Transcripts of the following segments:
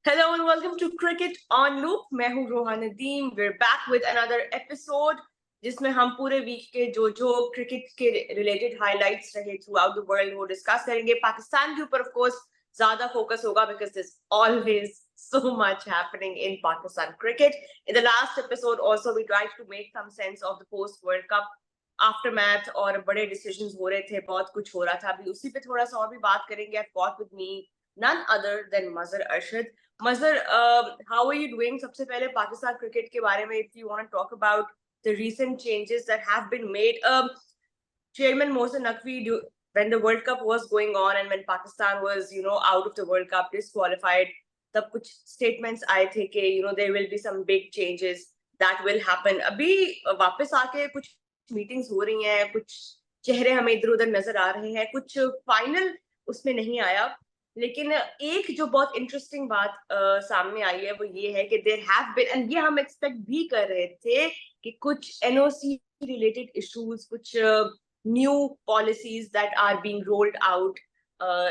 Hello and welcome to Cricket on Loop. मैं हूँ Rohan Nadeem. We're back with another episode जिसमें हम पूरे वीक के जो क्रिकेट के रिलेटेड हाइलाइट्स रहे थ्रू आउट द वर्ल्ड वो डिस्कस करेंगे. पाकिस्तान के ऊपर ऑफ कोर्स ज्यादा फोकस होगा because there's always so much happening in Pakistan cricket. In the last episode also we tried to make some sense of the post World Cup aftermath और बड़े decisions हो रहे थे, बहुत कुछ हो रहा था. अभी उसी पे थोड़ा सा और भी बात करेंगे. I've got with me none other than Mazhar Arshad. Mazhar, how are you doing? सबसे पहले पाकिस्तान क्रिकेट के बारे में, if you want to talk about the recent changes that have been made. Chairman Mohsen Naqvi, when the World Cup was going on and when Pakistan was, out of the World Cup, disqualified, तब कुछ statements आए थे कि, there will be some big changes that will happen. अभी वापस आके कुछ meetings हो रही हैं, कुछ चेहरे हमें इधर उधर नजर आ रहे हैं, कुछ फाइनल उसमें नहीं आया. लेकिन एक जो बहुत इंटरेस्टिंग बात सामने आई है वो ये है कि देयर हैव बीन, एंड ये हम एक्सपेक्ट भी कर रहे थे कि कुछ एनओसी रिलेटेड इश्यूज, कुछ new policies that are being rolled out,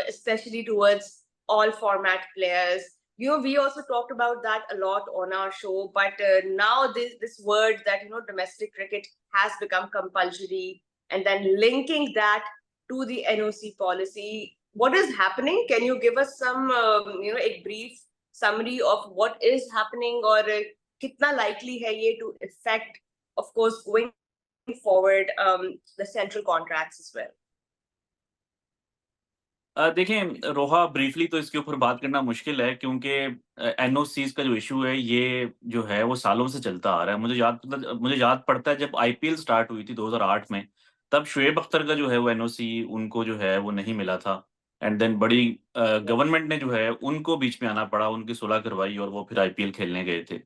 especially towards all format players. We also talked about that a lot on our show, but now this word that domestic cricket has become compulsory, and then linking that to the NOC policy. What is happening? Can you give us some, a brief summary of what is happening, or kitna likely hai ye to affect, of course, going forward, the central contracts as well? देखिए रोहा, briefly तो इसके ऊपर बात करना मुश्किल है क्योंकि NOCs का जो इशू है ये जो है वो सालों से चलता आ रहा है. मुझे याद पड़ता है जब आईपीएल स्टार्ट हुई थी 2008 में, तब शुएब अख्तर का जो है वो एनओसी उनको जो है वो नहीं मिला था. एंड देन बड़ी गवर्नमेंट ने जो है उनको बीच में आना पड़ा, उनकी सुलह करवाई और वो फिर आईपीएल खेलने गए थे.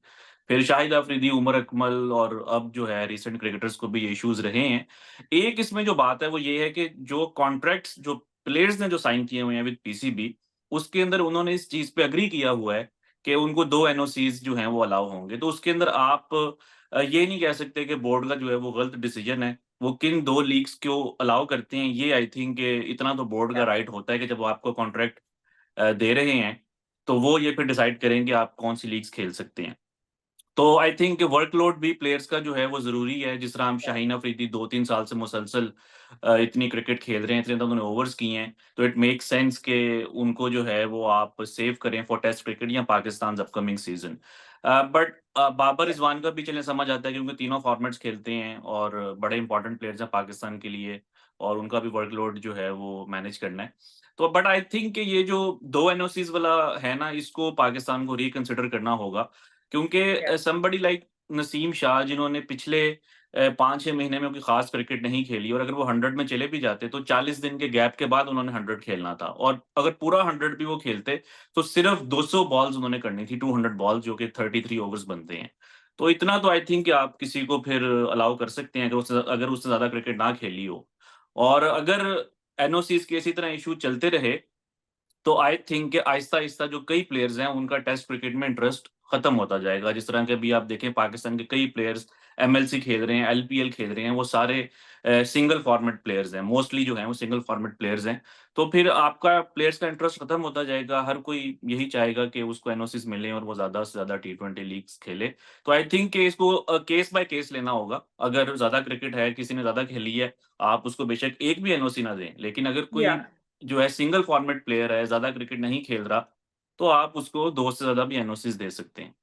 फिर शाहिद अफरीदी, उमर अकमल और अब जो है रिसेंट क्रिकेटर्स को भी ये इश्यूज रहे हैं. एक इसमें जो बात है वो ये है कि जो कॉन्ट्रैक्ट्स जो प्लेयर्स ने जो साइन किए हुए हैं विद पीसीबी, उसके अंदर उन्होंने इस चीज पे अग्री किया हुआ है कि उनको 2 एनओसीज जो हैं वो अलाउ होंगे. तो उसके अंदर आप ये नहीं कह सकते कि बोर्ड का जो है वो गलत डिसीजन है. वो किन 2 लीग्स को अलाउ करते हैं, ये आई थिंक इतना तो बोर्ड का राइट होता है कि जब वो आपको कॉन्ट्रैक्ट दे रहे हैं तो वो ये फिर डिसाइड करें कि आप कौन सी लीग्स खेल सकते हैं. तो आई थिंक वर्कलोड भी प्लेयर्स का जो है वो ज़रूरी है. जिस तरह हम शाहीन अफरीदी 2-3 साल से मुसलसल इतनी क्रिकेट खेल रहे हैं, इतने तो उन्होंने ओवर्स किए हैं, तो इट मेक्स सेंस कि उनको जो है वो आप सेव करें फॉर टेस्ट क्रिकेट या Pakistan upcoming season. But Babar Rizwan का भी चलें समझ आता है क्योंकि तीनों फॉर्मेट्स खेलते हैं और बड़े इंपॉर्टेंट प्लेयर्स हैं पाकिस्तान के लिए और उनका भी वर्कलोड जो है वो मैनेज करना है. तो बट आई थिंक कि ये जो 2 एनओसीज वाला है ना, इसको पाकिस्तान को रिकंसिडर करना होगा क्योंकि समबडी लाइक नसीम शाह, जिन्होंने पिछले 5-6 महीने में कोई खास क्रिकेट नहीं खेली और अगर वो 100 में चले भी जाते तो 40 दिन के गैप के बाद उन्होंने 100 खेलना था, और अगर पूरा 100 भी वो खेलते तो सिर्फ 200 बॉल्स उन्होंने करनी थी, 200 बॉल्स, जो कि 33 ओवर्स बनते हैं. तो इतना तो आई थिंक कि आप किसी को फिर अलाउ कर सकते हैं अगर उससे ज़्यादा क्रिकेट ना खेली हो. और अगर एनओसीज के इसी तरह इशू चलते रहे तो आई थिंक कि आहिस्ता-आहिस्ता जो कई प्लेयर्स हैं, उनका टेस्ट क्रिकेट में इंटरेस्ट खत्म होता जाएगा. जिस तरह के अभी आप देखें पाकिस्तान के कई प्लेयर्स एमएलसी खेल रहे हैं, एलपीएल खेल रहे हैं, वो सारे सिंगल फॉर्मेट प्लेयर्स हैं. मोस्टली जो हैं वो सिंगल फॉर्मेट प्लेयर्स हैं. तो फिर आपका प्लेयर्स का इंटरेस्ट खत्म होता जाएगा. हर कोई यही चाहेगा कि उसको एनओसीज मिलें और वो ज़्यादा से ज़्यादा टी20 लीग्स खेले. तो आई थिंक कि इसको केस बाय केस लेना होगा. अगर ज़्यादा क्रिकेट है, किसी ने ज़्यादा खेली है, आप उसको बेशक एक भी एनओसी ना दें. लेकिन अगर कोई Yeah. जो है सिंगल फॉर्मेट प्लेयर है, ज़्यादा क्रिकेट नहीं खेल रहा, तो आप उसको 2 से ज़्यादा भी एनओसीज़ दे सकते हैं.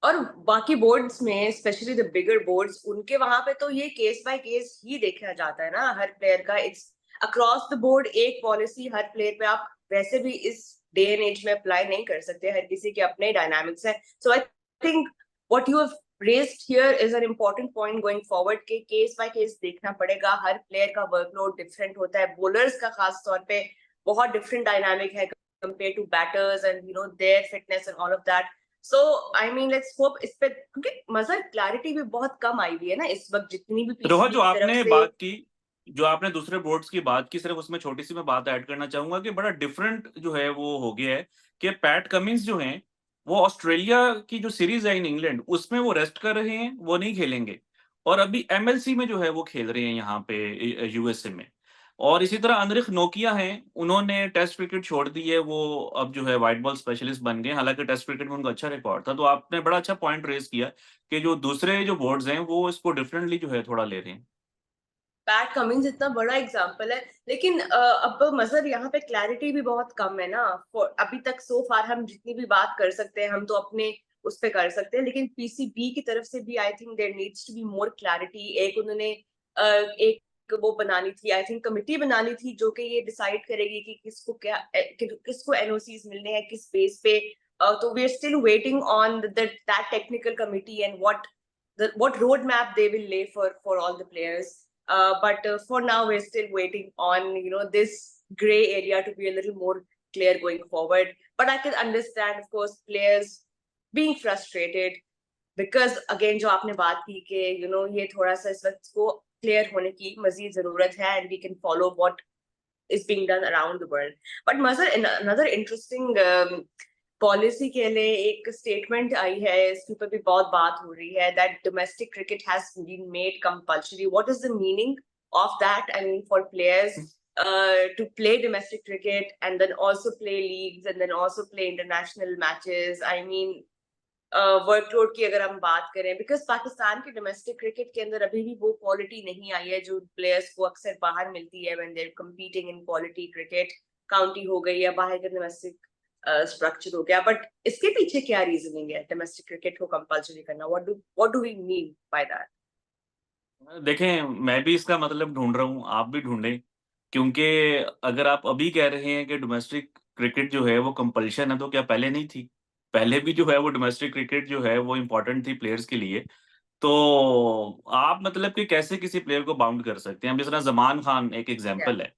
और बाकी बोर्ड्स में, स्पेशली द बिगर बोर्ड्स, उनके वहां पे तो ये केस बाय केस ही देखा जाता है ना हर प्लेयर का. इट्स अक्रॉस द बोर्ड एक पॉलिसी हर प्लेयर पे आप वैसे भी इस डे एंड एज में अप्लाई नहीं कर सकते. हर किसी के अपने डायनामिक्स हैं. So I think what you have raised here is an important point going forward के केस बाय केस देखना पड़ेगा. हर प्लेयर का वर्कलोड डिफरेंट होता है. बॉलर्स का खास तौर पे बहुत डिफरेंट डायनामिक है compare two batters, and their fitness and all of that. So I mean let's hope इस पे, क्योंकि मजर क्लैरिटी भी बहुत कम आई हुई है ना इस वक्त, जितनी भी रोहत, पीसीबी की तरफ से. जो आपने दूसरे बोर्ड्स की बात की, सिर्फ उसमें छोटी सी मैं बात ऐड करना चाहूंगा कि बड़ा डिफरेंट जो है वो हो गया है कि पैट कमिंस जो हैं वो ऑस्ट्रेलिया की जो सीरीज है इन इंग्लैंड, उसमें वो रेस्ट कर रहे हैं, वो नहीं खेलेंगे. और अभी एमएलसी में जो है वो खेल रहे हैं यहाँ पे यूएसए में. और इसी तरह अनरिख नोकिया हैं, उन्होंने टेस्ट क्रिकेट छोड़ दी है, वो अब जो है व्हाइट बॉल स्पेशलिस्ट बन गए, हालाँकि टेस्ट क्रिकेट में उनका अच्छा रिकॉर्ड था। तो आपने बड़ा अच्छा पॉइंट रेज़ किया कि जो दूसरे जो बोर्ड्स हैं, वो इसको डिफरेंटली जो है थोड़ा ले रहे हैं। पैट कमिंस इतना बड़ा एग्जाम्पल है, लेकिन अब मजर यहाँ पे क्लैरिटी भी बहुत कम है ना। अभी तक सो फार हम जितनी भी बात कर सकते हैं हम तो अपने उस पे कर सकते हैं, लेकिन पीसीबी की तरफ से भी I think there needs to be more clarity. एक उन्होंने एक वो बनानी थी, आई थिंक कमिटी बनानी थी जो कि ये डिसाइड करेगी कि किसको क्या किसको एनओसीज मिलने हैं किस बेस पे। तो we are still waiting on that technical committee and what roadmap they will lay for all the players. But for now, we're still waiting on this gray area to be a little more clear going forward. But I can understand, of course, players being frustrated because again, जो आपने बात की कि ये थोड़ा सा इस वक्त को clear होने की मजीद जरूरत है, and we can follow what is being done around the world. But Mazhar, another interesting policy के लिए एक स्टेटमेंट आई है, इसके ऊपर भी बहुत बात हो रही है, that domestic cricket has been made compulsory. What is the meaning of that? I mean for players to play domestic cricket and then also play leagues and then also play international matches. I mean, workload की अगर हम बात करें, because Pakistan के domestic cricket के अंदर अभी भी वो क्वालिटी नहीं आई है जो प्लेयर्स को अक्सर बाहर मिलती है when they are competing in quality cricket. County हो गई या बाहर का डोमेस्टिक स्ट्रक्चर हो गया, बट इसके पीछे क्या रीजनिंग है डोमेस्टिक क्रिकेट को कंपल्सरी करना? What do we mean by that? देखें, मैं भी इसका मतलब ढूँढ रहा हूँ, आप भी ढूँढें, क्योंकि अगर आप अभी कह रहे हैं कि डोमेस्टिक क्रिकेट जो है वो कंपल्शन है, तो क्या पहले नहीं थी? पहले भी जो है वो डोमेस्टिक क्रिकेट जो है वो इम्पोर्टेंट थी प्लेयर्स के लिए। तो आप मतलब कि कैसे किसी प्लेयर को बाउंड कर सकते हैं? अब जिस तरह ज़मान खान एक एग्ज़ाम्पल है।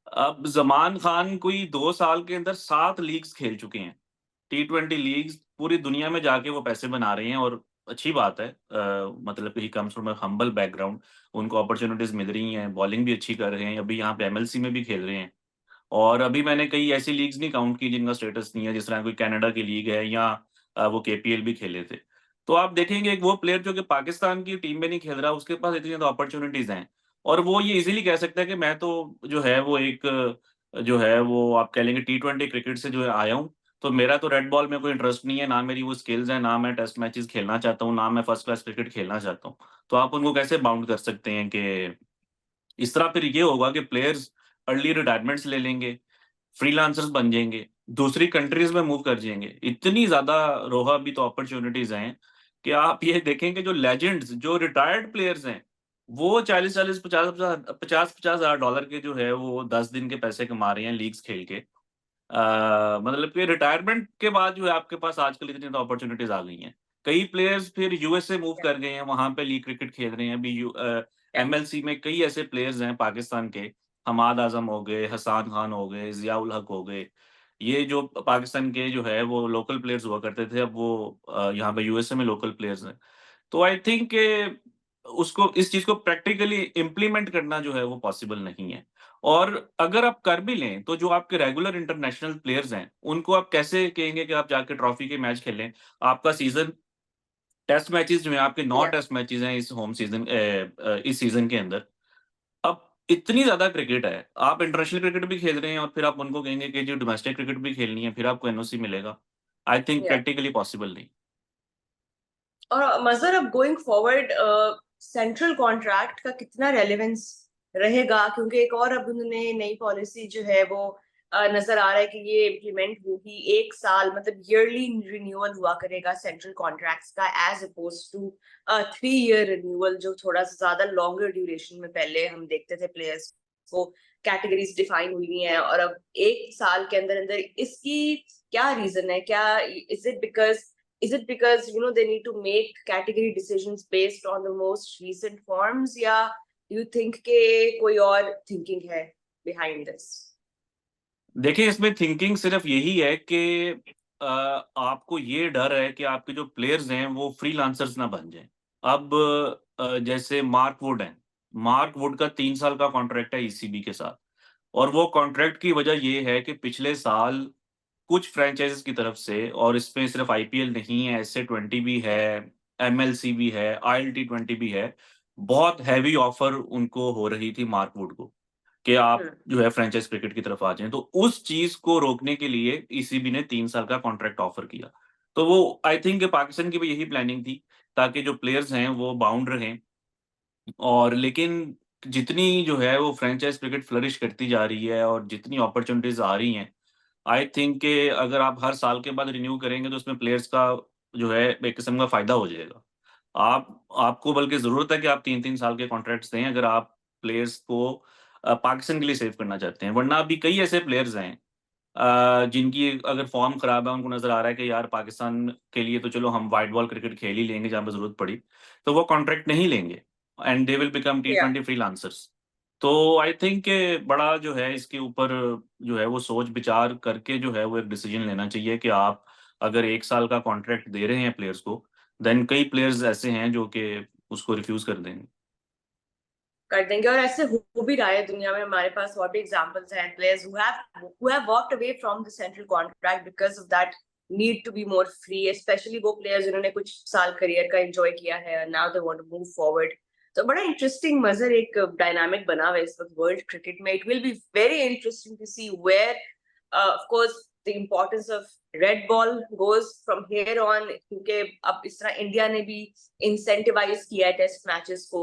अब ज़मान खान कोई 2 साल के अंदर 7 लीग्स खेल चुके हैं। टी20 लीग्स पूरी दुनिया में जाके वो पैसे बना रहे हैं और अच्छी बात है। मतलब he comes from a humble background, उनको अपॉर्च्युनिटीज़ मिल रही हैं, बॉलिंग भी अच्छी कर रहे हैं, अभी यहाँ पे एमएलसी में भी खेल रहे हैं। और अभी मैंने कई ऐसी लीग्स नहीं काउंट की जिनका स्टेटस नहीं है, जिस तरह कोई कनाडा की लीग है या वो केपीएल भी खेले थे। तो आप देखेंगे एक वो प्लेयर जो कि पाकिस्तान की टीम में नहीं खेल रहा, उसके पास इतनी ज़्यादा अपॉर्च्युनिटीज़ हैं और वो ये ईज़िली कह सकता है कि मैं तो जो है वो एक जो है वो आप कह लेंगे टी20 क्रिकेट से जो है आया हूँ, तो मेरा तो रेड बॉल में कोई इंटरेस्ट नहीं है, ना मेरी वो स्किल्स हैं, ना मैं टेस्ट मैचेज़ खेलना चाहता हूँ, ना मैं फर्स्ट क्लास क्रिकेट खेलना चाहता हूँ। तो आप उनको कैसे बाउंड कर सकते हैं कि इस तरह फिर ये होगा कि प्लेयर्स अर्ली रिटायरमेंट्स ले लेंगे, फ्रीलांसर्स बन जाएँगे, दूसरी कंट्रीज़ में मूव कर जाएँगे। इतनी ज़्यादा रोहा अभी तो अपॉर्च्युनिटीज़ हैं कि आप ये देखें कि जो लेजेंड्स, जो रिटायर्ड प्लेयर्स हैं, वो 40-40, 50-50 हज़ार डॉलर के जो है वो 10 दिन के पैसे कमा रहे हैं लीग्स खेल के। मतलब कि रिटायरमेंट के बाद जो है आपके पास आजकल इतनी ज़्यादा अपॉर्च्युनिटीज़ आ गई हैं। कई प्लेयर्स फिर यूएसए मूव कर गए हैं, वहाँ पे लीग क्रिकेट खेल रहे हैं। अभी एमएलसी में कई ऐसे प्लेयर्स हैं पाकिस्तान के, हमाद आज़म हो गए, हसान खान हो गए, ज़ियाउल हक हो गए। ये जो पाकिस्तान के जो है वो लोकल प्लेयर्स हुआ करते थे, अब वो यहाँ पे यूएसए में लोकल प्लेयर्स हैं। तो आई थिंक कि उसको इस चीज़ को प्रैक्टिकली इम्प्लीमेंट करना जो है वो पॉसिबल नहीं है। और अगर आप कर भी लें, तो जो आपके रेगुलर इंटरनेशनल प्लेयर्स हैं, उनको आप कैसे कहेंगे कि आप जाके ट्रॉफी के मैच खेलें? आपका सीज़न टेस्ट मैचेज़ जो हैं, आपके 9 Yeah. टेस्ट मैचेज़ हैं इस होम सीज़न इस सीज़न के अंदर। अब इतनी ज़्यादा क्रिकेट है, आप इंटरनेशनल क्रिकेट भी खेल रहे हैं और फिर आप उनको कहेंगे कि जी डोमेस्टिक क्रिकेट भी खेलनी है, फिर आपको एनओसी मिलेगा। I think Yeah. Practically possible नहीं। और मजर अब गोइंग फॉरवर्ड सेंट्रल कॉन्ट्रैक्ट का कितना रेलेवेंस रहेगा? क्योंकि एक और अब उन्होंने नई पॉलिसी जो है वो नजर आ रहा है कि ये इम्प्लीमेंट होगी। 1 साल मतलब ईयरली रिन्यूअल हुआ करेगा सेंट्रल कॉन्ट्रैक्ट्स का, as oppose to 3 year renewal जो थोड़ा सा ज्यादा लॉन्गर ड्यूरेशन में पहले हम देखते थे प्लेयर्स को कैटेगरीज डिफाइन हुई हैं, और अब 1 साल के अंदर अंदर इसकी क्या रीजन है? क्या is it because they need to make category decisions based on the most recent forms, या do you think के कोई और thinking है behind this? देखिए, इसमें थिंकिंग सिर्फ़ यही है कि आपको ये डर है कि आपके जो प्लेयर्स हैं, वो फ्रीलांसर्स ना बन जाएँ। अब जैसे मार्क वुड हैं, मार्क वुड का 3 साल का कॉन्ट्रैक्ट है ईसीबी के साथ और वो कॉन्ट्रैक्ट की वजह ये है कि पिछले साल कुछ फ्रैंचाइज़ीज़ की तरफ से और इसमें सिर्फ़ आईपीएल नहीं है, एसए20 भी है, एमएलसी भी है, आईएलटी20 भी है, बहुत हेवी ऑफ़र उनको हो रही थी मार्क वुड को। कि आप जो है फ्रेंचाइज क्रिकेट की तरफ आ जाएं। तो उस चीज को रोकने के लिए ईसीबी ने 3 साल का कॉन्ट्रैक्ट ऑफर किया। तो वो आई थिंक पाकिस्तान की भी यही प्लानिंग थी, ताकि जो प्लेयर्स हैं वो बाउंड रहें। और लेकिन जितनी जो है वो फ्रेंचाइज क्रिकेट फ्लरिश करती जा रही है और जितनी अपॉर्चुनिटीज आ रही हैं, आई थिंक कि अगर आप हर साल के बाद रिन्यू करेंगे तो उसमें प्लेयर्स का जो है एक किस्म का फायदा हो जाएगा। आपको बल्कि ज़रूरत है कि आप 3-3 साल के कॉन्ट्रैक्ट्स दें, अगर आप प्लेयर्स को पाकिस्तान के लिए सेव करना चाहते हैं। वरना अभी कई ऐसे प्लेयर्स हैं जिनकी अगर फॉर्म खराब है, उनको नज़र आ रहा है कि यार पाकिस्तान के लिए तो चलो हम व्हाइट बॉल क्रिकेट खेल ही लेंगे जहाँ पे ज़रूरत पड़ी, तो वो कॉन्ट्रैक्ट नहीं लेंगे and they will become Yeah. T20 freelancers. तो आई थिंक कि बड़ा जो है इसके ऊपर जो है वो सोच विचार करके जो है वो एक डिसीजन लेना चाहिए कि आप अगर 1 साल का कॉन्ट्रैक्ट दे रहे हैं प्लेयर्स को, देन कई प्लेयर्स ऐसे हैं जो कि उसको रिफ्यूज़ कर देंगे। कर देंगे, और ऐसे हो भी रहा है दुनिया में। हमारे पास और भी एग्जांपल्स हैं, players who have walked away from the central contract because of that need to be more free, especially वो प्लेयर्स जिन्होंने कुछ साल करियर का एंजॉय किया है, now they want to move forward. तो बड़ा इंटरेस्टिंग मजर एक डायनामिक बना हुआ है इस वक्त वर्ल्ड क्रिकेट में. It will be very interesting to see where of course the importance of red ball goes from here on, क्योंकि अब इस तरह इंडिया ने भी इंसेंटिवाइज किया है टेस्ट मैचेस को,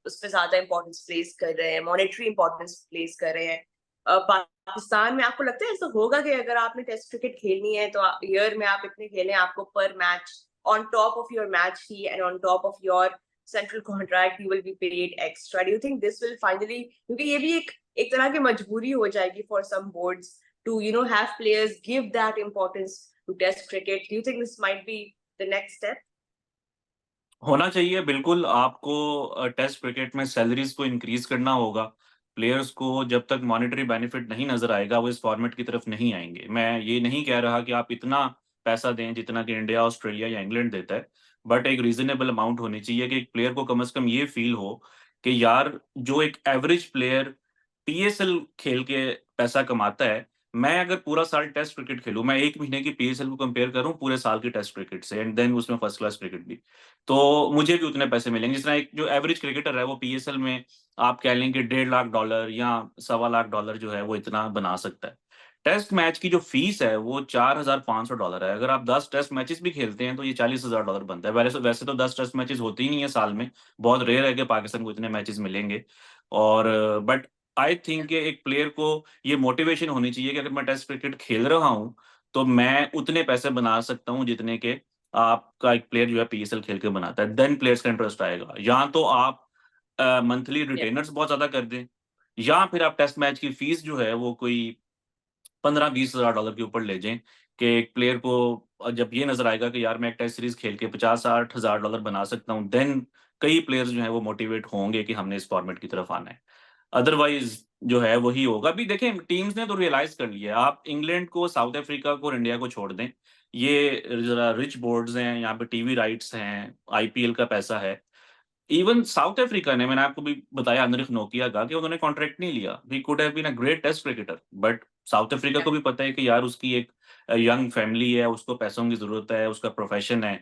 उस पर ज्यादा इंपॉर्टेंस प्लेस कर रहे हैं, मॉनेटरी इंपॉर्टेंस प्लेस कर रहे हैं. पाकिस्तान में आपको लगता है ऐसा होगा कि अगर आपने टेस्ट क्रिकेट खेलनी है तो ईयर में आप इतने खेलें, आपको पर match on top of your match fee and on top of your central contract you will be paid extra? Do you think this will finally, क्योंकि ये भी एक तरह की मजबूरी हो जाएगी for some boards to have players give that importance to test cricket? Do you think this might be the next step? होना चाहिए बिल्कुल। आपको टेस्ट क्रिकेट में सैलरीज को इंक्रीज करना होगा। प्लेयर्स को जब तक मॉनेटरी बेनिफिट नहीं नजर आएगा वो इस फॉर्मेट की तरफ नहीं आएंगे। मैं ये नहीं कह रहा कि आप इतना पैसा दें जितना कि इंडिया, ऑस्ट्रेलिया या इंग्लैंड देता है, बट एक रीजनेबल अमाउंट होनी चाहिए कि एक प्लेयर को कम से कम ये फील हो कि यार जो एक एवरेज प्लेयर पीएसएल खेल के पैसा कमाता है, मैं अगर पूरा साल टेस्ट क्रिकेट खेलूं, मैं 1 महीने की पीएसएल को कंपेयर करूं पूरे साल की टेस्ट क्रिकेट से एंड देन उसमें फर्स्ट क्लास क्रिकेट भी, तो मुझे भी उतने पैसे मिलेंगे। जिस तरह एक जो एवरेज क्रिकेटर है वो पीएसएल में आप कह लें कि $1.5 या $1.25 जो है वो इतना बना सकता है। टेस्ट मैच की जो फीस है वो $4,500 है। अगर आप 10 टेस्ट मैचेस भी खेलते हैं तो ये $40,000 बनता है। वैसे तो 10 टेस्ट मैचेस होते ही नहीं है साल में, बहुत रेयर है कि पाकिस्तान को इतने मैचेस मिलेंगे। और बट आई थिंक एक प्लेयर को ये मोटिवेशन होनी चाहिए कि अगर मैं टेस्ट क्रिकेट खेल रहा हूँ तो मैं उतने पैसे बना सकता हूँ जितने के आपका एक प्लेयर जो है पीएसएल खेल के बनाता है। देन प्लेयर्स का इंटरेस्ट आएगा। या तो आप मंथली Yeah. रिटेनर्स बहुत ज्यादा कर दें, या फिर आप टेस्ट मैच की फीस जो है वो कोई $15,000-20,000 के ऊपर ले जाएं कि एक प्लेयर को जब ये नजर आएगा कि यार मैं एक टेस्ट सीरीज खेल के $50,000-60,000 बना सकता हूँ, देन कई प्लेयर्स जो है वो मोटिवेट होंगे कि हमने इस फॉर्मेट की तरफ आना है। अदरवाइज जो है वही होगा। अभी देखें टीम्स ने तो रियलाइज कर लिया है। आप इंग्लैंड को, साउथ अफ्रीका को और इंडिया को छोड़ दें, ये जरा रिच बोर्ड्स हैं, यहाँ पे टीवी राइट्स हैं, आईपीएल का पैसा है। इवन साउथ अफ्रीका ने, मैंने आपको भी बताया अनरिख नोकिया का, कि उन्होंने कॉन्ट्रैक्ट नहीं लिया। He could have been a great test cricketer, but South Africa को भी पता है कि यार उसकी एक यंग फैमिली है, उसको पैसों की जरूरत है, उसका प्रोफेशन है।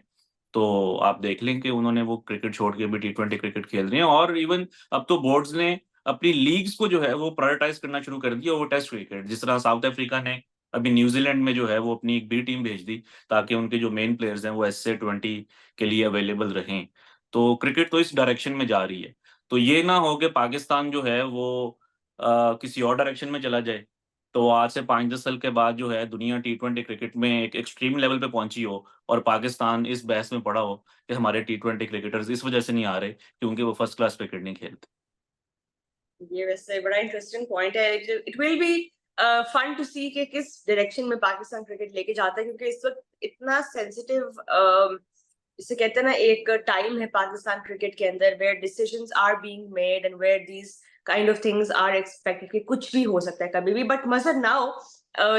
तो आप देख लें कि उन्होंने वो क्रिकेट छोड़ के भी T20 क्रिकेट खेल रहे हैं। और इवन अब तो बोर्ड्स ने अपनी लीग्स को जो है वो प्रायोरिटाइज करना शुरू कर दिया, वो टेस्ट क्रिकेट। जिस तरह साउथ अफ्रीका ने अभी न्यूजीलैंड में जो है वो अपनी एक बी टीम भेज दी ताकि उनके जो मेन प्लेयर्स हैं वो SC20 के लिए अवेलेबल रहें। तो क्रिकेट तो इस डायरेक्शन में जा रही है। तो ये ना हो कि पाकिस्तान जो है वो किसी और डायरेक्शन में चला जाए। तो आज से 5-10 साल के बाद जो है दुनिया T20 क्रिकेट में एक एक्सट्रीम लेवल पे पहुंची हो और पाकिस्तान इस बहस में पड़ा हो कि हमारे T20 क्रिकेटर्स इस वजह से नहीं आ रहे क्योंकि वो फर्स्ट क्लास क्रिकेट नहीं खेलते। ये वैसे बड़ा इंटरेस्टिंग पॉइंट है. It will be fun to see कि किस डायरेक्शन में पाकिस्तान क्रिकेट लेके जाता है, क्योंकि इस वक्त इतना सेंसिटिव इसे कहते हैं ना, एक टाइम है पाकिस्तान क्रिकेट के अंदर where decisions are being made and where these kind of things are expected कि कुछ भी हो सकता है कभी भी. बट मजर now,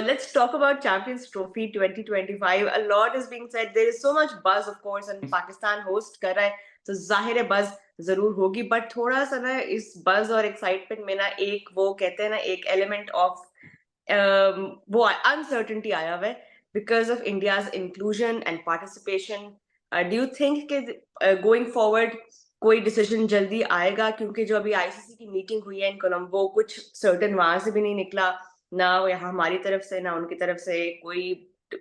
let's talk about Champions Trophy 2025. A lot is being said. There is so much buzz, of course, and Pakistan host कर रहा है तो जाहिर है buzz जरूर होगी. बट थोड़ा सा ना इस buzz और excitement में ना एक वो कहते हैं ना एक element of वो uncertainty आया हुआ है because of India's inclusion and participation. Do you think कि going forward कोई डिसीजन जल्दी आएगा, क्योंकि जो अभी आईसीसी की मीटिंग हुई है इन कोलंबो, कुछ सर्टेन वहां से भी नहीं निकला, ना वो यहाँ हमारी तरफ से ना उनकी तरफ से कोई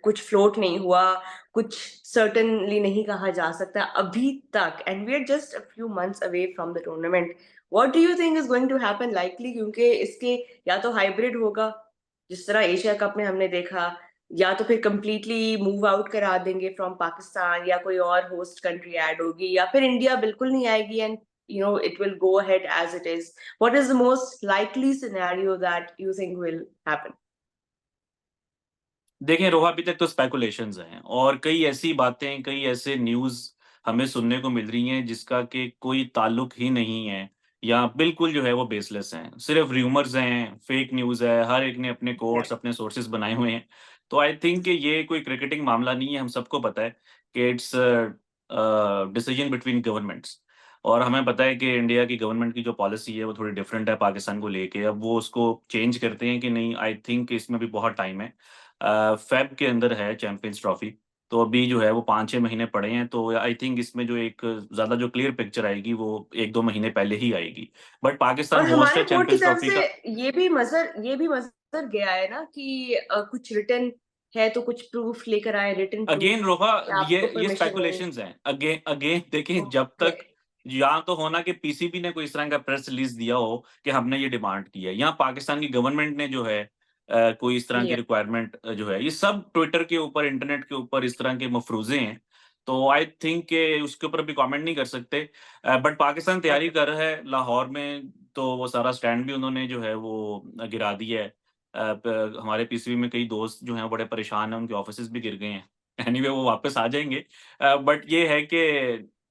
कुछ फ्लोट नहीं हुआ, कुछ सर्टेनली नहीं कहा जा सकता अभी तक, and we are just a few months away from the tournament. What do you think is going to happen likely, क्योंकि इसके या तो हाइब्रिड होगा जिस तरह एशिया कप में हमने देखा, या तो फिर कंप्लीटली मूव आउट करा देंगे फ्रॉम पाकिस्तान, या कोई और होस्ट कंट्री ऐड होगी, या फिर इंडिया बिल्कुल नहीं आएगी and it will go ahead as it is. What is the most likely scenario that you think will happen? देखें रोहा, अभी तक तो स्पेकुलेशंस हैं और कई ऐसी बातें, कई ऐसे न्यूज़ हमें सुनने को मिल रही हैं जिसका कि कोई ताल्लुक ही नहीं है या बिल्कुल जो है वो बेसलेस हैं। सिर्फ र्यूमर्स हैं, फेक न्यूज़ है, हर एक ने अपने Yeah. कोट्स, अपने सोर्सेज़ बनाए हुए हैं। तो आई थिंक कि ये कोई क्रिकेटिंग मामला नहीं है, हम सबको पता है कि इट्स डिसीजन बिटवीन गवर्नमेंट्स और हमें पता है कि इंडिया की गवर्नमेंट की जो पॉलिसी है वो थोड़ी डिफरेंट है पाकिस्तान को लेके। अब वो उसको चेंज करते हैं कि नहीं, आई थिंक इसमें भी बहुत टाइम है। फेब के अंदर है चैंपियंस ट्रॉफी, तो अभी जो है वो 5-6 महीने पड़े हैं, तो आई थिंक इसमें जो एक ज़्यादा जो क्लियर पिक्चर आएगी वो 1-2 महीने पहले ही आएगी। बट पाकिस्तान और होस्ट हमारे है बोर्ड की चैंपियंस तरफ ट्रॉफी से का। ये भी मजर गया है ना कि कुछ रिटर्न है तो कुछ प्रूफ लेकर आए, रिटर्न अगेन प्रूफ रोहा, कि ये आपको ये परमिशन है। स्पेकुलेशंस हैं। अगेन अगेन देखें, जब ओके। तक या तो होना कि पीसीबी ने कोई इस तरह का प्रेस रिलीज दिया हो कि हमने ये डिमांड की है, या पाकिस्तान की गवर्नमेंट ने जो है कोई इस तरह की या रिक्वायरमेंट जो है, ये सब ट्विटर के ऊपर, इंटरनेट के ऊपर इस तरह के मफरूज़े हैं। तो आई थिंक कि उसके ऊपर अभी कमेंट नहीं कर सकते। बट पाकिस्तान तैयारी ओके। कर रहा है लाहौर में, तो वो सारा स्टैंड भी उन्होंने जो है वो गिरा दिया है। हमारे पीसीबी में कई दोस्त जो हैं वो बड़े परेशान हैं, उनके ऑफिसेज भी गिर गए हैं। एनीवे वो वापस आ जाएँगे। बट ये है कि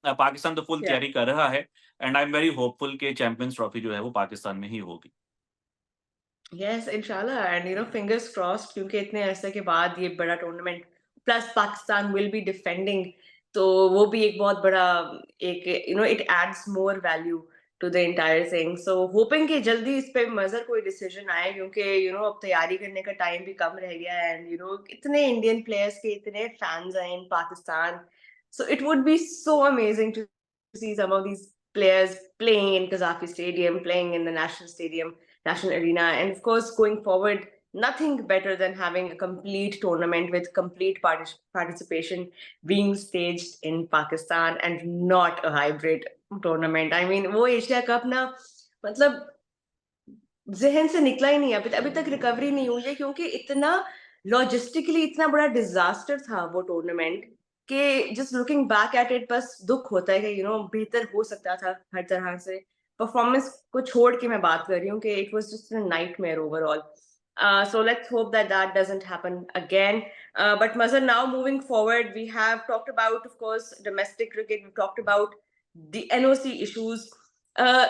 पाकिस्तान तो फुल या तैयारी कर रहा है and I am very hopeful कि चैंपियंस ट्रॉफी जो है वो पाकिस्तान में ही होगी। यस इंशाल्लाह, एंड फिंगर्स क्रॉस्ड, क्योंकि इतने अरसे के बाद ये बड़ा tournament, plus Pakistan will be defending, तो वो भी एक बहुत बड़ा, एक it adds more value to the entire thing. So hoping कि जल्दी इस पे मजर कोई डिसीजन आए, क्योंकि अब तैयारी करने का टाइम भी कम रह गया है, एंड इतने इंडियन प्लेयर्स के इतने फैंस हैं in Pakistan, so it would be so amazing to see some of these players playing in Kazafi Stadium, playing in the national arena, and of course going forward, nothing better than having a complete tournament with complete participation being staged in Pakistan and not a hybrid tournament. I mean, वो Asia cup ना, मतलब ज़हन से निकला ही नहीं है, अभी तक रिकवरी नहीं हुई है, क्योंकि इतना लॉजिस्टिकली इतना बड़ा डिज़ास्टर था वो टूर्नामेंट, कि just looking back at it बस दुःख होता है कि बेहतर हो सकता था हर तरह से। परफॉर्मेंस को छोड़ के मैं बात कर रही हूँ कि it was just a nightmare overall. So let's hope that that doesn't happen again. But Mazhar, now moving forward, we have talked about, of course, domestic cricket. We've talked about the NOC issues. Uh,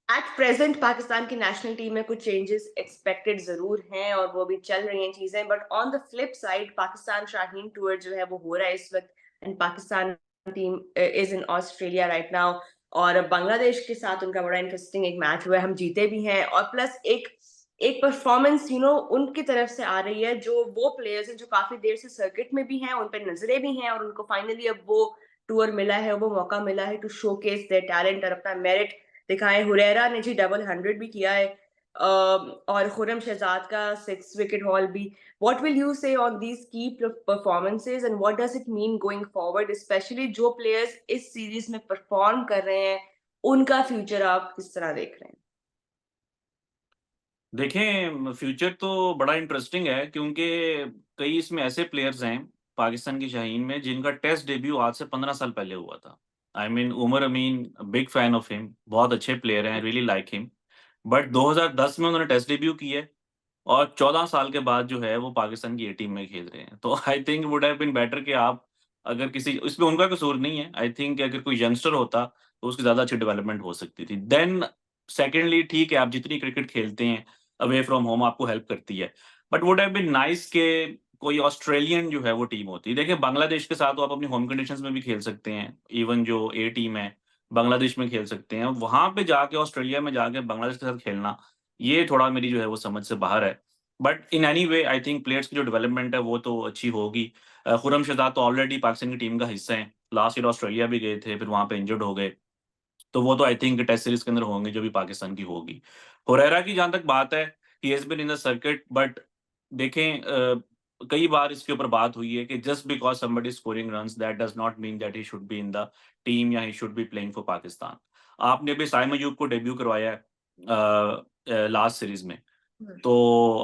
at present Pakistan की national team में कुछ changes expected जरूर हैं और वो भी चल रही हैं चीजें, but on the flip side Pakistan Shaheen tour जो है वो हो रहा है इस वक्त, and Pakistan team is in Australia right now, और बांग्लादेश के साथ उनका बड़ा इंटरेस्टिंग एक मैच हुआ है, हम जीते भी हैं, और प्लस एक एक परफॉर्मेंस उनकी तरफ से आ रही है, जो वो प्लेयर्स हैं जो काफी देर से सर्किट में भी हैं, उन पर नजरें भी हैं, और उनको फाइनली अब वो टूर मिला है, वो मौका मिला है टू शोकेस देयर टैलेंट और अपना मेरिट दिखाएं। हुरैरा ने जी डबल 100 भी किया है, और खुरम शहजाद का 6 विकेट हॉल भी। व्हाट विल यू से ऑन दीज की performances and what does it mean going forward, specially जो प्लेयर्स इस सीरीज में परफॉर्म कर रहे हैं, उनका फ्यूचर आप किस तरह देख रहे हैं? देखें, फ्यूचर तो बड़ा इंटरेस्टिंग है क्योंकि कई इसमें ऐसे प्लेयर्स हैं पाकिस्तान की शाहीन में जिनका टेस्ट डेब्यू आज से 15 साल पहले हुआ था। I mean Umar Amin, big fan of him, बहुत अच्छे प्लेयर हैं, रियली लाइक हिम। बट 2010 में उन्होंने टेस्ट डेब्यू किया है और 14 साल के बाद जो है वो पाकिस्तान की ए टीम में खेल रहे हैं। तो I think would have been better कि आप अगर किसी, इसमें उनका कसूर नहीं है। आई थिंक अगर कोई यंगस्टर होता तो उसकी ज़्यादा अच्छी डेवलपमेंट हो सकती थी। देन सेकेंडली ठीक है, आप जितनी क्रिकेट खेलते हैं अवे फ्रॉम होम आपको हेल्प करती है। But would have been nice के कोई ऑस्ट्रेलियन जो है वो टीम होती। देखिए बांग्लादेश के साथ तो आप अपनी होम कंडीशंस में भी खेल सकते हैं। इवन जो ए टीम है बांग्लादेश में खेल सकते हैं। वहाँ पे जाके ऑस्ट्रेलिया में जाके बांग्लादेश के साथ खेलना, ये थोड़ा मेरी जो है वो समझ से बाहर है। But in any way I think players की जो डेवलपमेंट है वो तो अच्छी होगी। खुर्रम शहजाद तो ऑलरेडी पाकिस्तान की टीम का हिस्सा हैं। लास्ट ईयर ऑस्ट्रेलिया भी गए थे, फिर वहाँ पे इंजर्ड हो गए। तो वो तो आई थिंक टेस्ट सीरीज के अंदर होंगे जो भी पाकिस्तान की होगी। हुरैरा की जहां तक बात है, he has been in the circuit, but देखें कई बार इसके ऊपर बात हुई है कि just because somebody scoring runs that does not mean that he should be in the team या he should be playing for Pakistan. आपने अभी साइम अयूब को डेब्यू करवाया है लास्ट सीरीज में, तो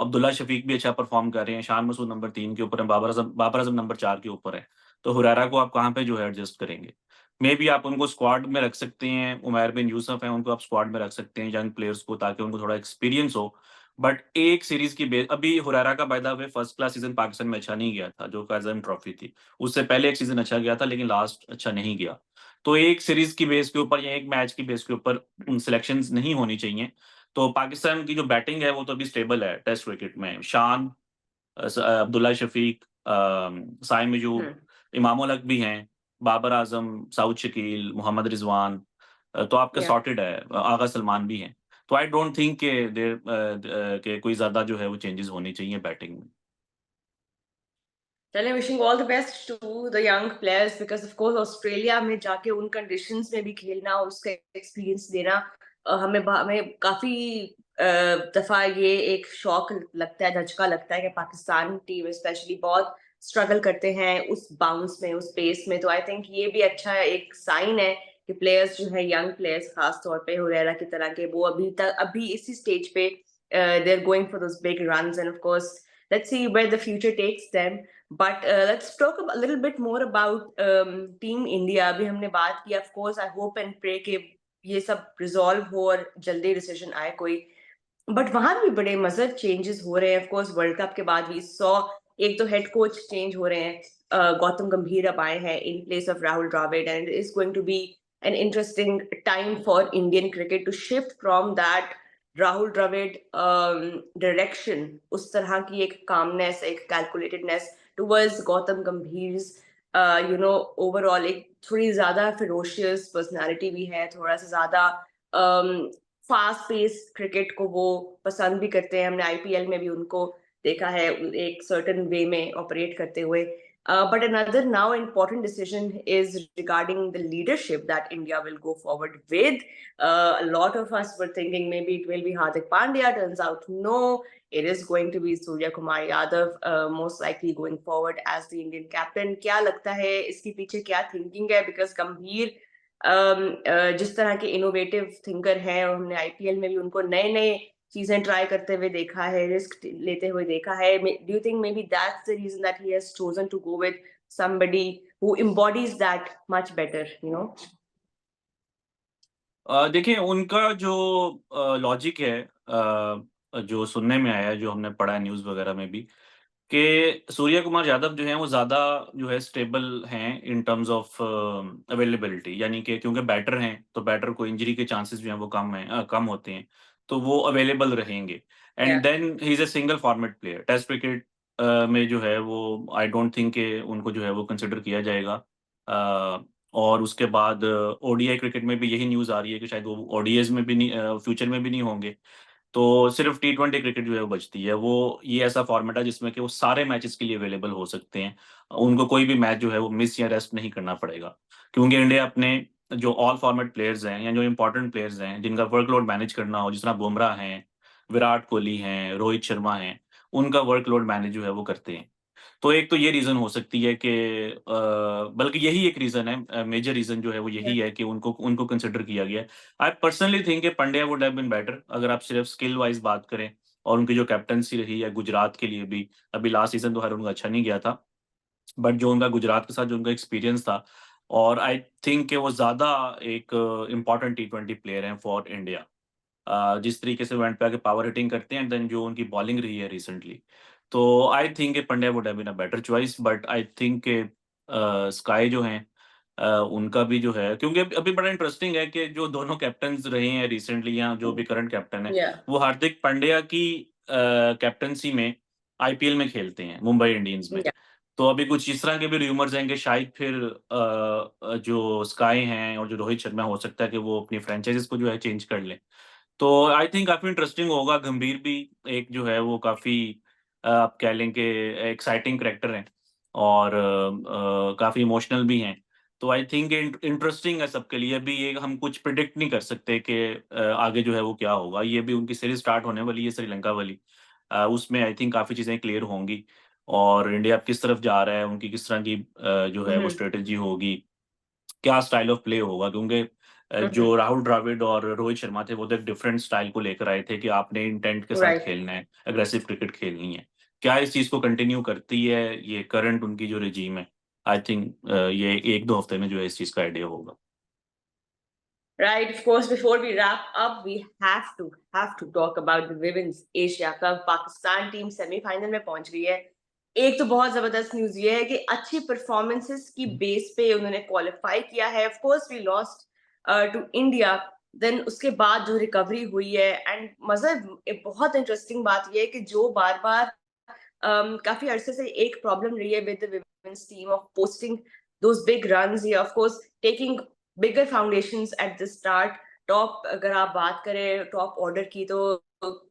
अब्दुल्ला शफीक भी अच्छा परफॉर्म कर रहे हैं, शान मसूद नंबर 3 के ऊपर है, बाबर आजम नंबर 4 के ऊपर है। तो हुरैरा को आप कहाँ पे जो है एडजस्ट करेंगे? मे बी आप उनको स्क्वाड में रख सकते हैं, उमैर बिन यूसुफ है उनको आप स्क्वाड में रख सकते हैं, यंग प्लेयर्स को, ताकि उनको थोड़ा एक्सपीरियंस हो। बट एक सीरीज की बेस, अभी हुरैरा का by the way first class season Pakistan में अच्छा नहीं गया था, जो काजम ट्रॉफी थी, उससे पहले एक सीजन अच्छा गया था लेकिन लास्ट अच्छा नहीं गया। तो एक सीरीज की बेस के ऊपर या एक मैच की बेस के ऊपर सिलेक्शन नहीं होनी चाहिए। तो पाकिस्तान की जो बैटिंग है वो तो अभी स्टेबल है टेस्ट क्रिकेट में। शान, अब्दुल्ला शफीक, साइम अयूब, इमामुल हक भी हैं, बाबर आजम, साउद शकील, मोहम्मद रिजवान, तो आपका Yeah. सॉर्टेड है, आगा सलमान भी हैं। तो आई डोंट थिंक के देर के कोई ज्यादा जो है वो चेंजेस होनी चाहिए बैटिंग में। चलिए, wishing all the best to the young players, because of course Australia में जाके उन कंडीशंस में भी खेलना, उसका एक्सपीरियंस देना, हमें काफी दफा ये एक शौक लगता है, धचका लगता है कि पाकिस्तान टीम स्पेशली बहुत स्ट्रगल करते हैं उस बाउंस में, उस पेस में। तो आई थिंक ये भी अच्छा एक साइन है कि प्लेयर्स जो है, यंग प्लेयर्स खास तौर पे हुरैरा की तरह के, वो अभी इसी स्टेज पे they are going for those big runs, and of course let's see where the future takes them. But let's talk a little bit more about Team India. अभी हमने बात की, of course, I hope and pray कि ये सब resolve हो और जल्दी डिसीजन आए कोई। बट वहां भी बड़े मजर चेंजेस हो रहे हैं, of course, वर्ल्ड कप के बाद भी सौ एक तो हेड कोच चेंज हो रहे हैं। गौतम गंभीर अब आए हैं in place of Rahul Dravid, and it is going to be an interesting time for Indian cricket to shift from that Rahul Dravid direction, उस तरह की एक कामनेस, एक कैलकुलेटेडनेस टुवर्ड्स गौतम गंभीर, ओवरऑल एक थोड़ी ज्यादा फिरोशियस पर्सनालिटी भी है, थोड़ा सा ज्यादा फास्ट पेस क्रिकेट को वो पसंद भी करते हैं। हमने आईपीएल में भी उनको देखा है एक सर्टेन वे में ऑपरेट करते हुए। But another now important decision is regarding the leadership that India will go forward with. A lot of us were thinking maybe it will be Hardik Pandya. Turns out no, it is going to be Surya Kumar Yadav, most likely going forward as the Indian captain. क्या लगता है इसके पीछे क्या thinking है? Because गंभीर जिस तरह के इनोवेटिव थिंकर हैं, और हमने आईपीएल में भी उनको नए नए चीजें ट्राई करते हुए देखा है, रिस्क लेते हुए देखा है। Do you think maybe that's the reason that he has chosen to go with somebody who embodies that much better, you know? देखिए उनका जो लॉजिक है, जो सुनने में आया है, जो हमने पढ़ा है न्यूज़ वगैरह में भी, कि सूर्य कुमार यादव जो हैं वो ज़्यादा जो है स्टेबल हैं इन टर्म्स ऑफ अवेलेबिलिटी, यानी कि क्योंकि बैटर हैं तो बैटर को इंजरी के चांसेस जो हैं वो कम होते हैं, तो वो अवेलेबल रहेंगे। And Yeah. Then he is a single format player. Test cricket में जो है वो आई डोंट थिंक कि उनको जो है वो कंसिडर किया जाएगा। और उसके बाद ओडीआई क्रिकेट में भी यही न्यूज़ आ रही है कि शायद वो ओडीआईज़ में भी नहीं, फ्यूचर में भी नहीं होंगे। तो सिर्फ टी20 क्रिकेट जो है वो बचती है। वो ये ऐसा फॉर्मेट है जिसमें कि वो सारे मैचेस के लिए अवेलेबल हो सकते हैं। उनको कोई भी मैच जो है वो मिस या रेस्ट नहीं करना पड़ेगा। क्योंकि इंडिया अपने जो ऑल फॉर्मेट प्लेयर्स हैं या जो इम्पोर्टेंट प्लेयर्स हैं, जिनका वर्कलोड मैनेज करना हो, जिस तरह बुमराह हैं, विराट कोहली हैं, रोहित शर्मा हैं, उनका वर्कलोड मैनेज जो है वो करते हैं। तो एक तो ये रीज़न हो सकती है कि बल्कि यही एक रीज़न है, मेजर रीज़न जो है वो Yeah. यही है कि उनको उनको कंसिडर किया गया है। आई पर्सनली थिंक कि Pandya would have been better, अगर आप सिर्फ स्किल वाइज़ बात करें, और उनकी जो कैप्टेंसी रही है गुजरात के लिए भी, अभी लास्ट सीज़न तो खैर उनका अच्छा नहीं गया था, बट जो उनका गुजरात के साथ जो उनका एक्सपीरियंस था, और आई थिंक कि वो ज़्यादा एक इम्पोर्टेंट टी20 प्लेयर हैं फॉर इंडिया। जिस तरीके से वो एंड पे आके पावर हिटिंग करते हैं, एंड देन जो उनकी बॉलिंग रही है रिसेंटली, तो I think Pandya would have been a better choice. But I think के स्काई जो हैं, उनका भी जो है, क्योंकि अभी बड़ा इंटरेस्टिंग है कि जो दोनों कैप्टन्स रहे हैं रिसेंटली, या जो भी करंट कैप्टन है, Yeah. वो हार्दिक पांड्या की कैप्टनसी में आईपीएल में खेलते हैं, मुंबई इंडियंस में। Yeah. तो अभी कुछ इस तरह के भी रूमर्स हैं कि शायद फिर जो स्काई हैं और जो रोहित शर्मा, हो सकता है कि वो अपनी फ्रेंचाइजीज को जो है चेंज कर लें। तो आई थिंक काफ़ी इंटरेस्टिंग होगा। गंभीर भी एक जो है वो काफ़ी आप कह लें कि एक्साइटिंग करैक्टर हैं, और काफ़ी इमोशनल भी हैं। तो आई थिंक इंटरेस्टिंग है सबके लिए। अभी ये हम कुछ प्रिडिक्ट नहीं कर सकते कि आगे जो है वो क्या होगा। ये भी उनकी सीरीज स्टार्ट होने वाली है श्रीलंका वाली, उसमें आई थिंक काफ़ी चीज़ें क्लियर होंगी और इंडिया किस तरफ जा रहा है, उनकी किस तरह की जो है वो हम्म। स्ट्रेटजी होगी, क्या स्टाइल ऑफ प्ले होगा। क्योंकि जो राहुल द्रविड़ और रोहित शर्मा थे वो तो एक डिफरेंट स्टाइल को लेकर आए थे कि आपने इंटेंट के साथ राइट। खेलना है, अग्रेसिव क्रिकेट खेलनी है। क्या इस चीज़ को कंटिन्यू करती है ये करंट उनकी जो रिजीम है? आई थिंक ये 1-2 हफ्ते में जो है इस चीज़ का आइडिया होगा। Right, of course, before we wrap up, we have to talk about the Women's Asia Cup. Pakistan team semifinal में पहुंच गई है। एक तो बहुत जबरदस्त न्यूज ये है कि अच्छी परफॉर्मेंसेस की बेस पे उन्होंने क्वालिफाई किया है। Of course we lost to India, then उसके बाद जो रिकवरी हुई है, एंड मजर बहुत इंटरेस्टिंग बात ये है कि जो बार बार काफी अरसे से एक प्रॉब्लम रही है with the women's team of posting those big runs, या of course taking bigger foundations at the start. Top अगर आप बात करें टॉप ऑर्डर की, तो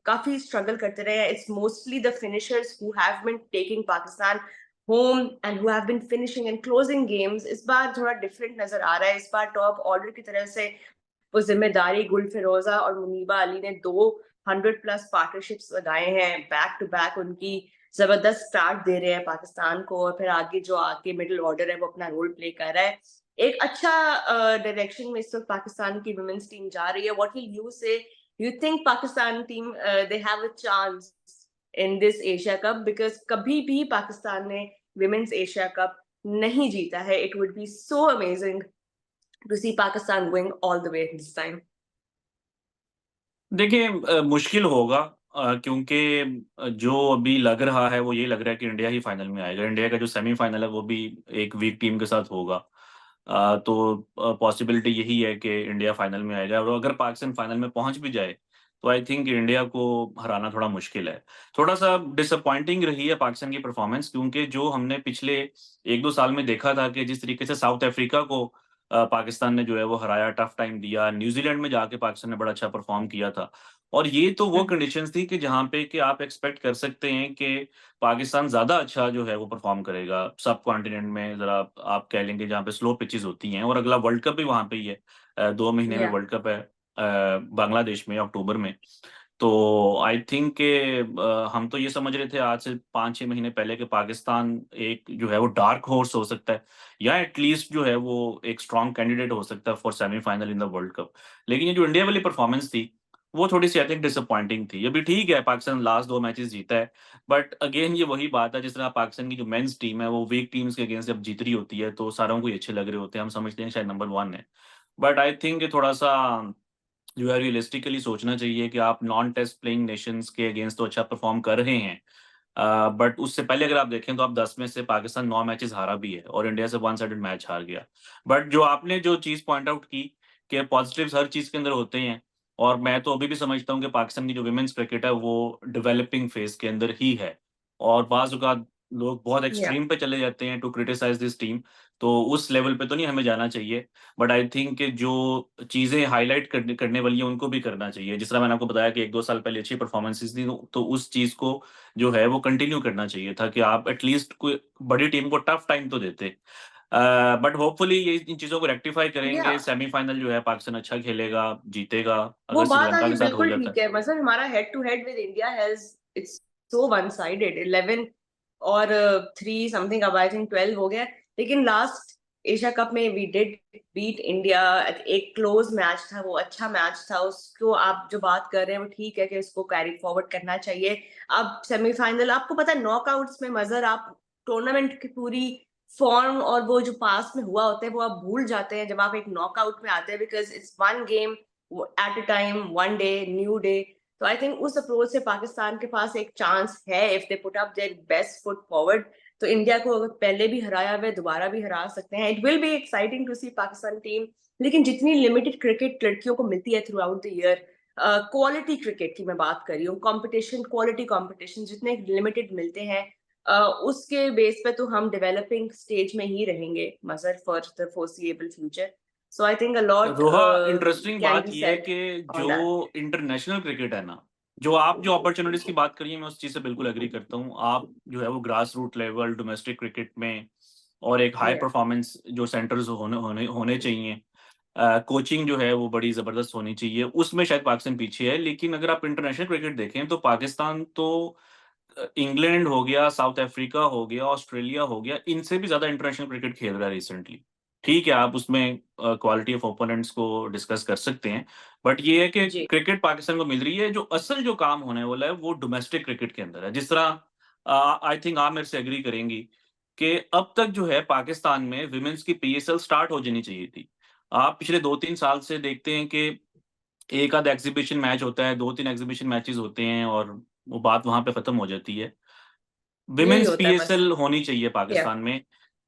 काफी स्ट्रगल करते रहे हैं। It's mostly the finishers who have been taking Pakistan home and who have been finishing and closing games. इस बार थोड़ा डिफरेंट नजर आ रहा है। इस बार टॉप ऑर्डर की तरफ से वो जिम्मेदारी गुल फिरोजा और मुनीबा अली ने 200+ पार्टनरशिप्स लगाए हैं बैक टू बैक। उनकी जबरदस्त स्टार्ट दे रहे हैं पाकिस्तान को, और फिर आगे जो आके मिडिल ऑर्डर है वो अपना रोल प्ले कर रहा है। एक अच्छा डायरेक्शन में इस वक्त पाकिस्तान की वुमेन्स टीम जा रही है। व्हाट विल यू से, you think Pakistan team they have a chance in this Asia cup? Because कभी भी पाकिस्तान ने वुमेन्स एशिया कप नहीं जीता है। It would be so amazing to see Pakistan going all the way this time. देखिए मुश्किल होगा, क्योंकि जो अभी लग रहा है वो ये लग रहा है कि इंडिया ही फाइनल में आएगा। इंडिया का जो सेमीफाइनल है वो भी एक वीक टीम के साथ होगा। तो पॉसिबिलिटी यही है कि इंडिया फाइनल में आएगा, और अगर पाकिस्तान फाइनल में पहुंच भी जाए तो आई थिंक इंडिया को हराना थोड़ा मुश्किल है। थोड़ा सा डिसअपॉइंटिंग रही है पाकिस्तान की परफॉर्मेंस, क्योंकि जो हमने पिछले 1-2 साल में देखा था कि जिस तरीके से साउथ अफ्रीका को पाकिस्तान ने जो है वो हराया, टफ टाइम दिया, न्यूजीलैंड में जाके पाकिस्तान ने बड़ा अच्छा परफॉर्म किया था। और ये तो वो कंडीशंस थी कि जहाँ पे कि आप एक्सपेक्ट कर सकते हैं कि पाकिस्तान ज़्यादा अच्छा जो है वो परफॉर्म करेगा। सब कॉन्टिनेंट में ज़रा आप कह लेंगे जहाँ पे स्लो पिचेस होती हैं, और अगला वर्ल्ड कप भी वहाँ पे ही है। 2 महीने में या वर्ल्ड कप है बांग्लादेश में अक्टूबर में। तो आई थिंक कि हम तो ये समझ रहे थे आज से 5-6 महीने पहले कि पाकिस्तान एक जो है वो डार्क हॉर्स हो सकता है, या एटलीस्ट जो है वो एक स्ट्रॉन्ग कैंडिडेट हो सकता है for semifinal in the world cup. लेकिन ये जो इंडिया वाली परफॉर्मेंस थी वो थोड़ी-सी आई थिंक डिसअपॉइंटिंग थी। अभी ठीक है, पाकिस्तान लास्ट 2 मैचेस जीता है, बट अगेन ये वही बात है, जिस तरह पाकिस्तान की जो मेंस टीम है वो वीक टीम्स के अगेंस्ट जब जीत रही होती है तो सारों को ही अच्छे लग रहे होते हैं। हम समझते हैं शायद नंबर 1 है। बट आई थिंक थोड़ा-सा जो है रियलिस्टिकली सोचना चाहिए कि आप नॉन टेस्ट प्लेइंग नेशंस के अगेंस्ट तो अच्छा परफॉर्म कर रहे हैं। बट उससे पहले अगर आप देखें तो आप 10 में से पाकिस्तान 9 मैचेस हारा भी है और इंडिया से वन साइडेड मैच हार गया। बट जो आपने जो चीज़ पॉइंट आउट की कि पॉजिटिव्स हर चीज़ के अंदर होते हैं, और मैं तो अभी भी समझता हूँ कि पाकिस्तान की जो वुमेन्स क्रिकेट है वो डेवलपिंग फेज़ के अंदर ही है। और बाज़ औक़ात लोग बहुत या एक्सट्रीम पे चले जाते हैं टू क्रिटिसाइज़ दिस टीम, तो उस लेवल पे तो नहीं हमें जाना चाहिए। बट आई थिंक कि जो चीज़ें हाइलाइट करने करने वाली हैं उनको भी करना चाहिए। जिस तरह मैंने आपको बताया कि 1-2 साल पहले अच्छी परफॉर्मेंसेज़ थी, तो उस चीज़ को जो है वो कंटिन्यू करना चाहिए था कि आप एटलीस्ट कोई बड़ी टीम को टफ टाइम तो देते। बट होपफुली ये इन चीज़ों को रेक्टिफाई या करेंगे। सेमीफाइनल जो है पाकिस्तान अच्छा खेलेगा, जीतेगा। वो अगर बात श्रीलंका आपकी के साथ हो बिल्कुल जाता ठीक है। है। मतलब हमारा head to head with India has, it's so one sided. 11 और 3 समथिंग, अब आई थिंक 12 हो गया। लेकिन लास्ट एशिया कप में वी डिड बीट इंडिया। एक क्लोज मैच था, वो अच्छा मैच था। उसको आप जो बात कर रहे हैं वो ठीक है कि उसको कैरी फॉरवर्ड करना चाहिए। अब सेमीफाइनल, आपको पता है नॉकआउट्स में मजर आप टूर्नामेंट की पूरी फॉर्म और वो जो पास्ट में हुआ होता है वो आप भूल जाते हैं जब आप एक नॉकआउट में आते हैं, because it's one game at a time, one day, new day. तो आई थिंक उस अप्रोच से पाकिस्तान के पास एक चांस है, if they put up their best foot forward. तो इंडिया को अगर पहले भी हराया हुआ दोबारा भी हरा सकते हैं। It will be exciting to see Pakistan team. लेकिन जितनी लिमिटेड क्रिकेट लड़कियों को मिलती है throughout the year, quality cricket की मैं बात कर रही हूँ, कॉम्पिटिशन, क्वालिटी कॉम्पिटिशन जितने लिमिटेड मिलते हैं, उसके बेस पे तो हम डेवलपिंग स्टेज में ही रहेंगे मजर for the foreseeable future. So I think a lot Roha, interesting can बात be ये है said कि on जो that. इंटरनेशनल क्रिकेट है ना, जो आप जो अपॉर्चुनिटीज की बात करिए मैं उस चीज़ से बिल्कुल एग्री करता हूँ। आप जो है वो grass root level domestic cricket में और एक हाई Yeah. परफॉर्मेंस जो सेंटर्स होने चाहिए, कोचिंग जो है वो बड़ी ज़बरदस्त होनी चाहिए, उसमें शायद पाकिस्तान पीछे है। लेकिन अगर आप इंटरनेशनल क्रिकेट देखें तो पाकिस्तान तो इंग्लैंड हो गया, साउथ अफ्रीका हो गया, ऑस्ट्रेलिया हो गया, इनसे भी ज़्यादा इंटरनेशनल क्रिकेट खेल रहा है रिसेंटली। ठीक है, आप उसमें क्वालिटी ऑफ ओपोनेंट्स को डिस्कस कर सकते हैं, बट ये है कि जी। क्रिकेट पाकिस्तान को मिल रही है, जो असल जो काम होने वाला है वो डोमेस्टिक क्रिकेट के अंदर है। जिस तरह आई थिंक आप मेरे से एग्री करेंगी कि अब तक जो है पाकिस्तान में विमेन्स की पीएसएल स्टार्ट हो जानी चाहिए थी। आप पिछले 2-3 साल से देखते हैं कि एक आध एग्ज़िबिशन मैच होता है, 2-3 एग्ज़िबिशन मैचेज़ होते हैं और वो बात वहाँ पे खत्म हो जाती है। यही विमेन्स होता है बस। पीएसएल होनी चाहिए Yeah. पाकिस्तान में।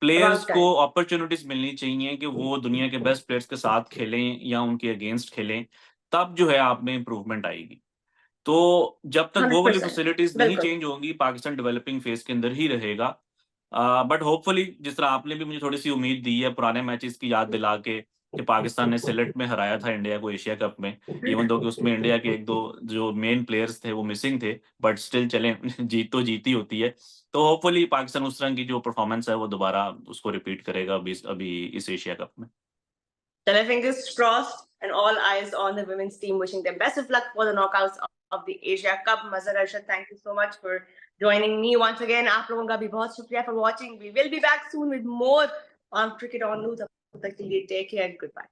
प्लेयर्स About को time. अपॉर्च्युनिटीज़ मिलनी चाहिए कि वो दुनिया के बेस्ट प्लेयर्स के साथ खेलें या उनके अगेंस्ट खेलें, तब जो है आप में इम्प्रूवमेंट आएगी। तो जब तक वो वाली 100%. फैसिलिटीज़ नहीं बिल्कुल। चेंज होंगी, पाकिस्तान डेवलपिंग फेज़ के अंदर ही रहेगा। बट होपफुली जिस तरह आपने भी मुझे थोड़ी-सी उम्मीद दी है पुराने मैचेज़ की याद दिला के कि पाकिस्तान ने सिलेट में हराया था इंडिया को एशिया कप में, इवन दो कि उसमें इंडिया के 1-2 जो मेन प्लेयर्स थे वो मिसिंग थे, बट स्टिल चलें जीत तो जीत ही होती है। तो होपफुली पाकिस्तान उस तरह की जो परफॉर्मेंस है वो दोबारा उसको रिपीट करेगा अभी इस एशिया कप में। Then fingers crossed and all eyes on the women's team, wishing them best of luck for the knockouts of the Asia Cup. Mazhar Arshad, thank you so much for joining me once again. आप लोगों का भी बहुत शुक्रिया for watching. We will be back soon with more on Cricket on Loop. तब तक के लिए take care. Goodbye.